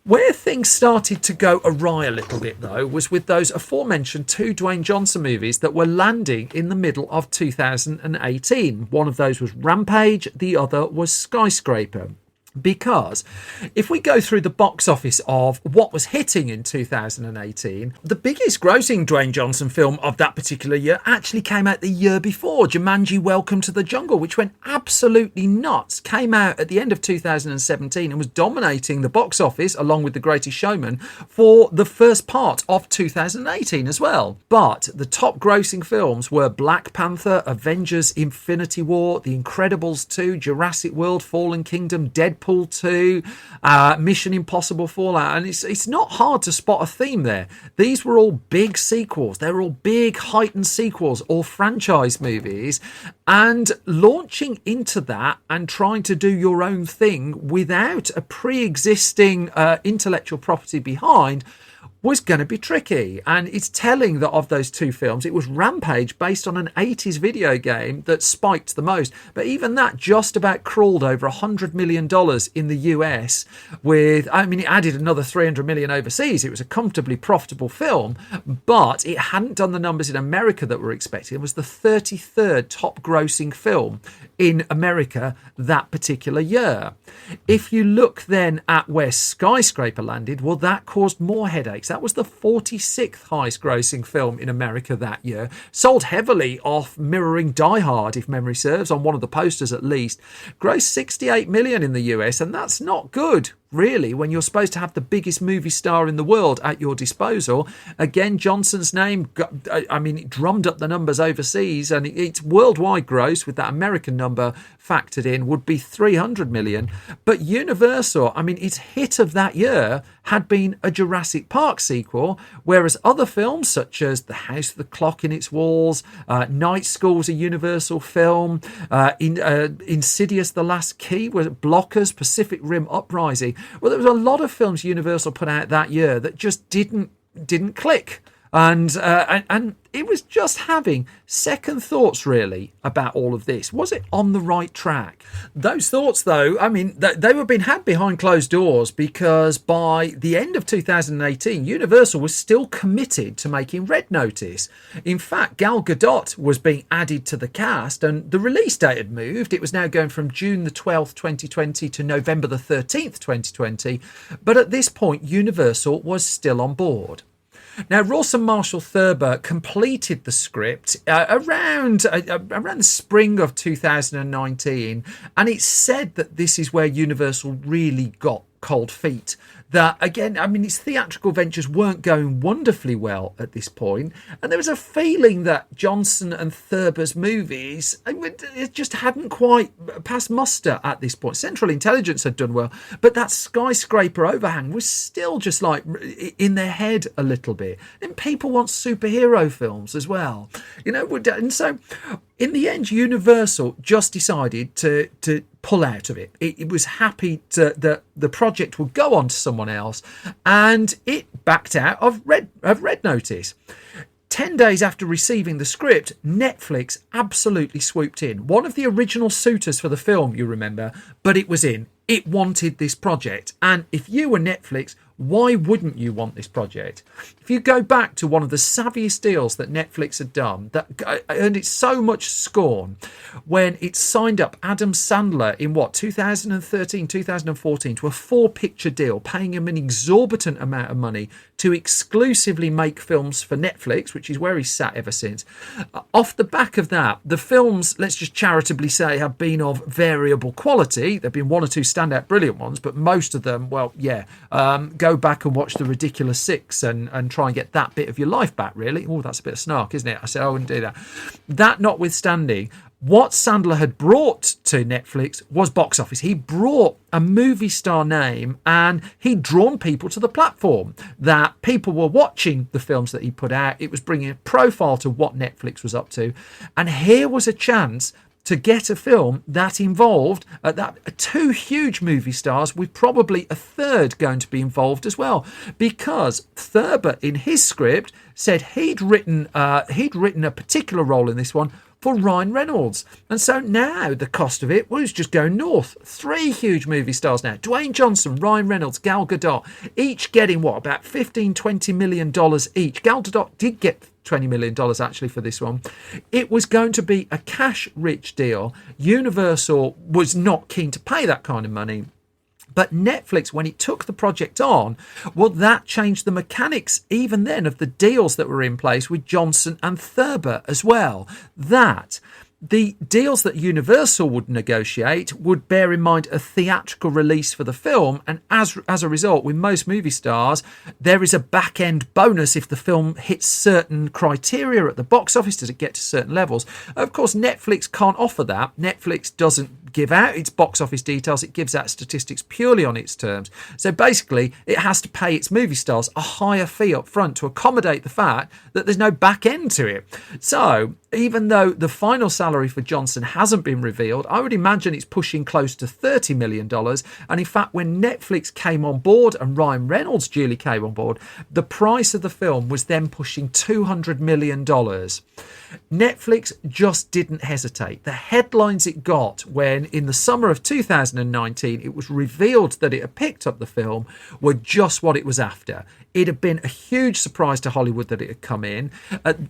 Where things started to go awry a little bit, though, was with those aforementioned 2 Dwayne Johnson movies that were landing in the middle of 2018. One of those was Rampage, the other was Skyscraper. Because if we go through the box office of what was hitting in 2018, the biggest grossing Dwayne Johnson film of that particular year actually came out the year before, Jumanji: Welcome to the Jungle, which went absolutely nuts. Came out at the end of 2017 and was dominating the box office along with The Greatest Showman for the first part of 2018 as well. But the top grossing films were Black Panther, Avengers: Infinity War, The Incredibles 2, Jurassic World: Fallen Kingdom, Deadpool 2, Mission Impossible: Fallout, and it's not hard to spot a theme there. These were all big sequels. They were all big heightened sequels, all franchise movies, and launching into that and trying to do your own thing without a pre-existing intellectual property behind was going to be tricky. And it's telling that of those 2 films, it was Rampage, based on an 80s video game, that spiked the most. But even that just about crawled over $100 million in the US with, it added another 300 million overseas. It was a comfortably profitable film, but it hadn't done the numbers in America that were expected. It was the 33rd top grossing film in America that particular year. If you look then at where Skyscraper landed, well, that caused more headaches. That was the 46th highest grossing film in America that year. Sold heavily off mirroring Die Hard, if memory serves, on one of the posters at least. Grossed 68 million in the US, and that's not good, really, when you're supposed to have the biggest movie star in the world at your disposal. Again, Johnson's name, it drummed up the numbers overseas, and its worldwide gross, with that American number factored in, would be 300 million. But Universal, its hit of that year had been a Jurassic Park sequel, whereas other films such as The House with the Clock in Its Walls, Night School's a Universal film, Insidious: The Last Key, Blockers, Pacific Rim Uprising. Well, there was a lot of films Universal put out that year that just didn't click. And it was just having second thoughts, really, about all of this. Was it on the right track? Those thoughts, though, they were being had behind closed doors, because by the end of 2018, Universal was still committed to making Red Notice. In fact, Gal Gadot was being added to the cast, and the release date had moved. It was now going from June the 12th, 2020 to November the 13th, 2020. But at this point, Universal was still on board. Now, Rawson Marshall Thurber completed the script around the spring of 2019, and it's said that this is where Universal really got cold feet. That, again, its theatrical ventures weren't going wonderfully well at this point, and there was a feeling that Johnson and Thurber's movies, it just hadn't quite passed muster at this point. Central Intelligence had done well, but that Skyscraper overhang was still just like in their head a little bit. And people want superhero films as well, and so in the end, Universal just decided to pull out of it. It was happy that the project would go on to someone else, and it backed out of Red Notice. 10 days after receiving the script, Netflix absolutely swooped in. One of the original suitors for the film, you remember, but it was in. It wanted this project. And if you were Netflix, Why wouldn't you want this project? If you go back to one of the savviest deals that Netflix had done that earned it so much scorn, when it signed up Adam Sandler in 2013, 2014 to a 4-picture deal, paying him an exorbitant amount of money to exclusively make films for Netflix, which is where he's sat ever since. Off the back of that, the films, let's just charitably say, have been of variable quality. There have been 1 or 2 standout brilliant ones, but most of them, go back and watch The Ridiculous Six and try and get that bit of your life back, really. Oh, that's a bit of snark, isn't it? I said I wouldn't do that. That notwithstanding, what Sandler had brought to Netflix was box office. He brought a movie star name, and he'd drawn people to the platform, that people were watching the films that he put out. It was bringing a profile to what Netflix was up to. And here was a chance to get a film that involved 2 huge movie stars, with probably a third going to be involved as well, because Thurber in his script said he'd written a particular role in this one for Ryan Reynolds. And so now the cost of it was just going north. 3 huge movie stars now. Dwayne Johnson, Ryan Reynolds, Gal Gadot, each getting about $15-20 million each. Gal Gadot did get $20 million actually for this one. It was going to be a cash-rich deal. Universal was not keen to pay that kind of money. But Netflix, when it took the project on, that changed the mechanics even then of the deals that were in place with Johnson and Thurber as well. That the deals that Universal would negotiate would bear in mind a theatrical release for the film, and as a result, with most movie stars, there is a back-end bonus if the film hits certain criteria at the box office. Does it get to certain levels? Of course, Netflix can't offer that. Netflix doesn't give out its box office details. It gives out statistics purely on its terms. So basically, it has to pay its movie stars a higher fee up front to accommodate the fact that there's no back end to it. So even though the final salary for Johnson hasn't been revealed, I would imagine it's pushing close to $30 million. And in fact, when Netflix came on board and Ryan Reynolds duly came on board, the price of the film was then pushing $200 million. Netflix just didn't hesitate. The headlines it got when in the summer of 2019 it was revealed that it had picked up the film were just what it was after. It had been a huge surprise to Hollywood that it had come in.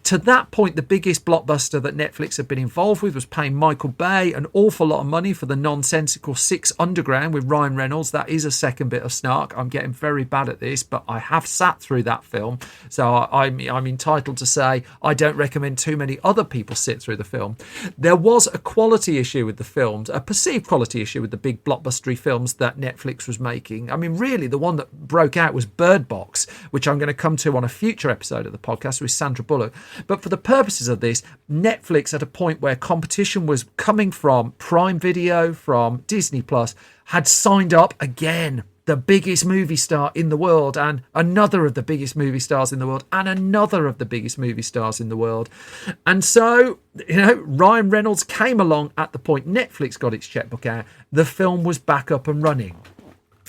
To that point, the biggest blockbuster that Netflix had been involved with was paying Michael Bay an awful lot of money for the nonsensical 6 Underground with Ryan Reynolds. That is a second bit of snark. I'm getting very bad at this, but I have sat through that film, so I'm entitled to say I don't recommend too many other people sit through the film. There was a quality issue with the films, a perceived quality issue with the big blockbustery films that Netflix was making. I mean, really, the one that broke out was Bird Box, which I'm going to come to on a future episode of the podcast with Sandra Bullock. But for the purposes of this, Netflix, at a point where competition was coming from Prime Video, from Disney Plus, had signed up again the biggest movie star in the world, and another of the biggest movie stars in the world, and another of the biggest movie stars in the world. And so, Ryan Reynolds came along at the point Netflix got its checkbook out. The film was back up and running.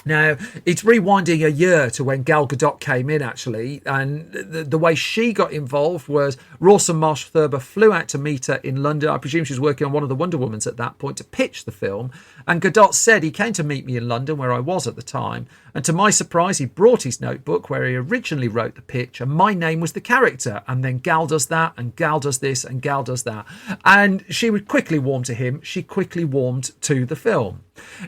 Now, it's rewinding a year to when Gal Gadot came in, actually, and the way she got involved was Rawson Marshall Thurber flew out to meet her in London. I presume she was working on one of the Wonder Womans at that point to pitch the film, and Gadot said he came to meet me in London, where I was at the time, and to my surprise, he brought his notebook where he originally wrote the pitch, and my name was the character, and then Gal does that, and Gal does this, and Gal does that, and she would quickly warm to him. She quickly warmed to the film.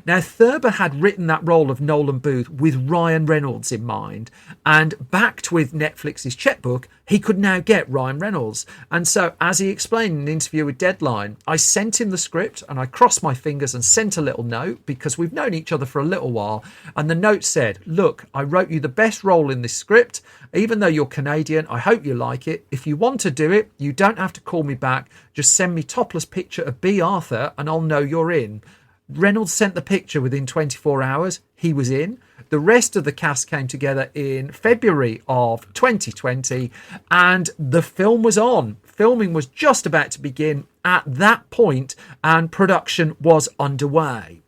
Now, Thurber had written that role of Nolan Booth with Ryan Reynolds in mind, and backed with Netflix's checkbook, he could now get Ryan Reynolds. And so, as he explained in an interview with Deadline, I sent him the script and I crossed my fingers and sent a little note, because we've known each other for a little while. And the note said, "Look, I wrote you the best role in this script. Even though you're Canadian, I hope you like it. If you want to do it, you don't have to call me back. Just send me topless picture of B. Arthur and I'll know you're in." Reynolds sent the picture within 24 hours. He was in. The rest of the cast came together in February of 2020, and the film was on. Filming was just about to begin at that point, and production was underway.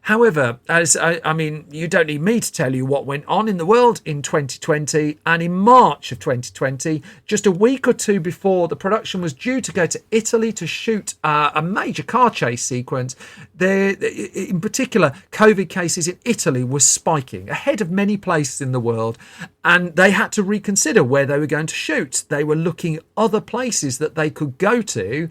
However, I mean, you don't need me to tell you what went on in the world in 2020. And in March of 2020, just a week or two before the production was due to go to Italy to shoot a major car chase sequence, in particular, COVID cases in Italy were spiking ahead of many places in the world. And they had to reconsider where they were going to shoot. They were looking at other places that they could go to.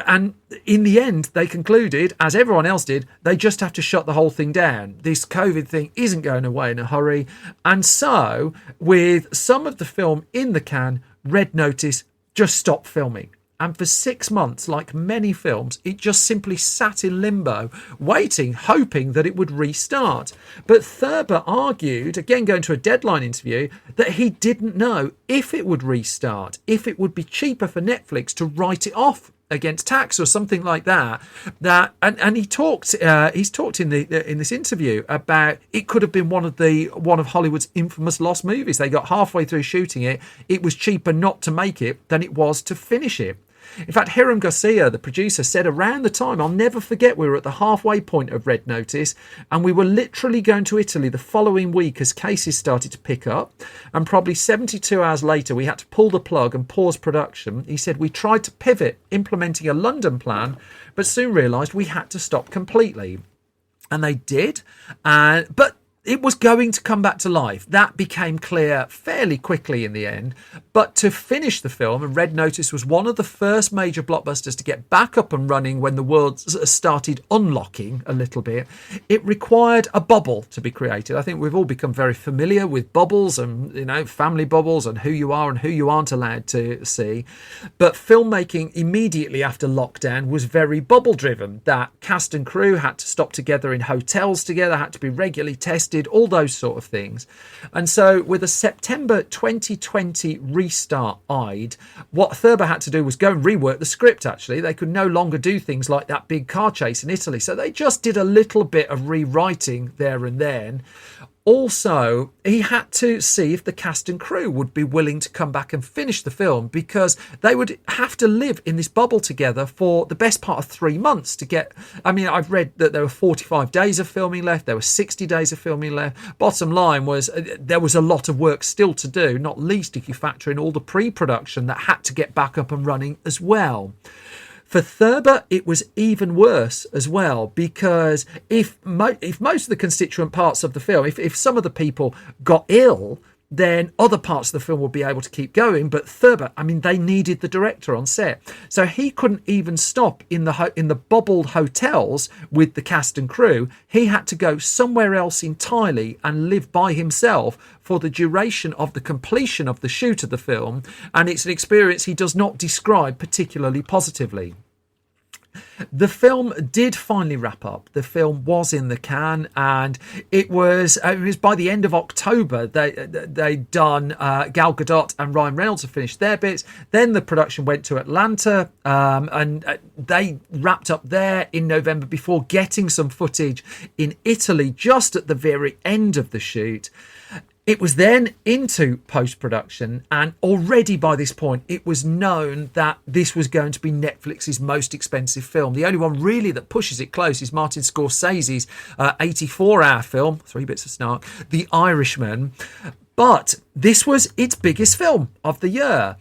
And in the end, they concluded, as everyone else did, they just have to shut the whole thing down. This COVID thing isn't going away in a hurry. And so, with some of the film in the can, Red Notice just stopped filming. And for 6 months, like many films, it just simply sat in limbo, waiting, hoping that it would restart. But Thurber argued, again going to a Deadline interview, that he didn't know if it would restart, if it would be cheaper for Netflix to write it off against tax or something like that. And he's talked in this interview about it could have been one of Hollywood's infamous lost movies. They got halfway through shooting it. It was cheaper not to make it than it was to finish it. In fact, Hiram Garcia, the producer, said around the time, I'll never forget, we were at the halfway point of Red Notice and we were literally going to Italy the following week as cases started to pick up. And probably 72 hours later, we had to pull the plug and pause production. He said, we tried to pivot, implementing a London plan, but soon realised we had to stop completely. And they did. But it was going to come back to life. That became clear fairly quickly in the end. But to finish the film, and Red Notice was one of the first major blockbusters to get back up and running when the world started unlocking a little bit, it required a bubble to be created. I think we've all become very familiar with bubbles and, family bubbles and who you are and who you aren't allowed to see. But filmmaking immediately after lockdown was very bubble driven. That cast and crew had to stop together in hotels together, had to be regularly tested, all those sort of things. And so with a September 2020 restart eyed, what Thurber had to do was go and rework the script. Actually, they could no longer do things like that big car chase in Italy, so they just did a little bit of rewriting there and then. Also, he had to see if the cast and crew would be willing to come back and finish the film, because they would have to live in this bubble together for the best part of 3 months to get... I mean, I've read that there were 45 days of filming left. There were 60 days of filming left. Bottom line was there was a lot of work still to do, not least if you factor in all the pre-production that had to get back up and running as well. For Thurber, it was even worse as well, because if most of the constituent parts of the film, if some of the people got ill, then other parts of the film would be able to keep going. But Thurber, I mean, they needed the director on set. So he couldn't even stop in the bubbled hotels with the cast and crew. He had to go somewhere else entirely and live by himself for the duration of the completion of the shoot of the film. And it's an experience he does not describe particularly positively. The film did finally wrap up. The film was in the can, and it was by the end of October they'd done Gal Gadot and Ryan Reynolds had finished their bits. Then the production went to Atlanta, and they wrapped up there in November before getting some footage in Italy just at the very end of the shoot. It was then into post-production, and already by this point, it was known that this was going to be Netflix's most expensive film. The only one really that pushes it close is Martin Scorsese's 84-hour film, 3 bits of snark, The Irishman. But this was its biggest film of the year.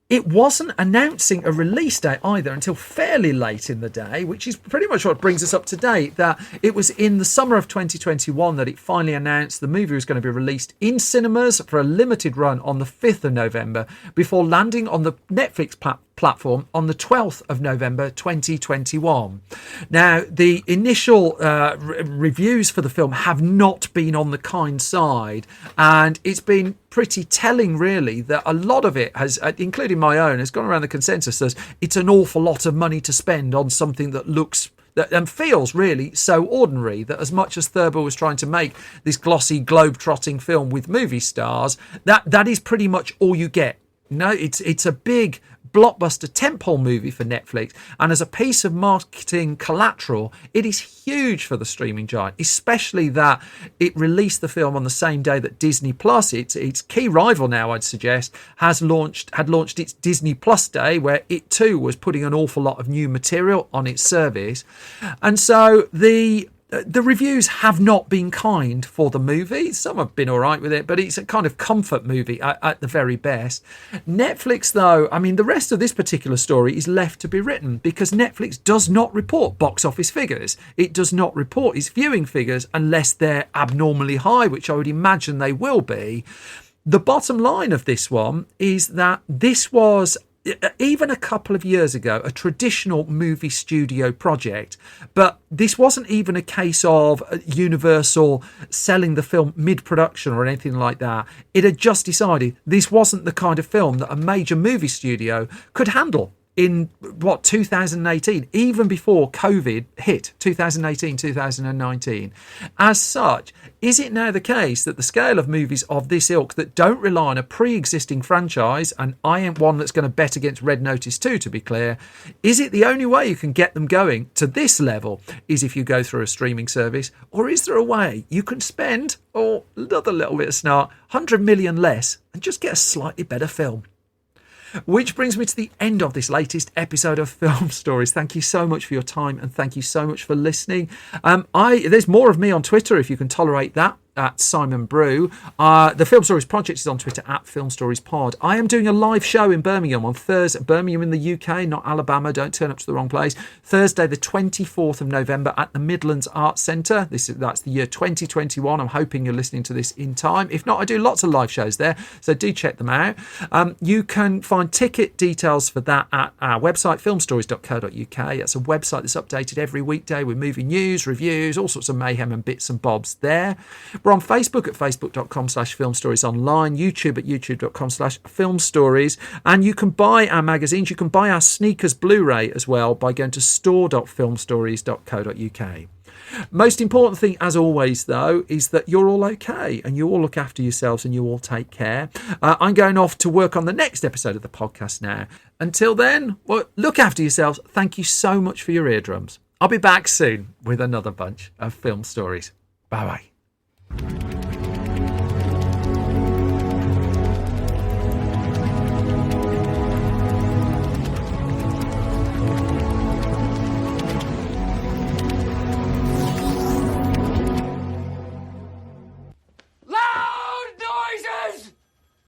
It wasn't announcing a release date either until fairly late in the day, which is pretty much what brings us up to date, that it was in the summer of 2021 that it finally announced the movie was going to be released in cinemas for a limited run on the 5th of November before landing on the Netflix platform on the 12th of November 2021. Now, the initial reviews for the film have not been on the kind side, and it's been pretty telling really that a lot of it has, including my own, has gone around the consensus as it's an awful lot of money to spend on something that looks and feels really so ordinary, that as much as Thurber was trying to make this glossy globe-trotting film with movie stars, that is pretty much all you get. No, it's a big blockbuster tentpole movie for Netflix, and as a piece of marketing collateral, it is huge for the streaming giant, especially that it released the film on the same day that Disney Plus, its key rival now, I'd suggest, had launched its Disney Plus Day, where it too was putting an awful lot of new material on its service. And so the the reviews have not been kind for the movie. Some have been all right with it, but it's a kind of comfort movie at the very best. Netflix, though, I mean, the rest of this particular story is left to be written because Netflix does not report box office figures. It does not report its viewing figures unless they're abnormally high, which I would imagine they will be. The bottom line of this one is that this was, even a couple of years ago, a traditional movie studio project, but this wasn't even a case of Universal selling the film mid-production or anything like that. It had just decided this wasn't the kind of film that a major movie studio could handle in 2018, even before COVID hit, 2018, 2019. As such, is it now the case that the scale of movies of this ilk that don't rely on a pre-existing franchise, and I ain't one that's going to bet against Red Notice 2, to be clear, is it the only way you can get them going to this level is if you go through a streaming service? Or is there a way you can spend, or another little bit of snark, 100 million less and just get a slightly better film? Which brings me to the end of this latest episode of Film Stories. Thank you so much for your time and thank you so much for listening. There's more of me on Twitter if you can tolerate that, at Simon Brew. The Film Stories Project is on Twitter at Film Stories Pod. I am doing a live show in Birmingham on Thursday, Birmingham in the UK, not Alabama. Don't turn up to the wrong place. Thursday, the 24th of November at the Midlands Arts Centre. That's the year 2021. I'm hoping you're listening to this in time. If not, I do lots of live shows there, so do check them out. You can find ticket details for that at our website, filmstories.co.uk. That's a website that's updated every weekday with movie news, reviews, all sorts of mayhem and bits and bobs there. We're on Facebook at facebook.com/filmstoriesonline, YouTube at youtube.com/filmstories, and you can buy our magazines. You can buy our sneakers Blu-ray as well by going to store.filmstories.co.uk. Most important thing, as always, though, is that you're all okay and you all look after yourselves and you all take care. I'm going off to work on the next episode of the podcast now. Until then, well, look after yourselves. Thank you so much for your eardrums. I'll be back soon with another bunch of film stories. Bye-bye.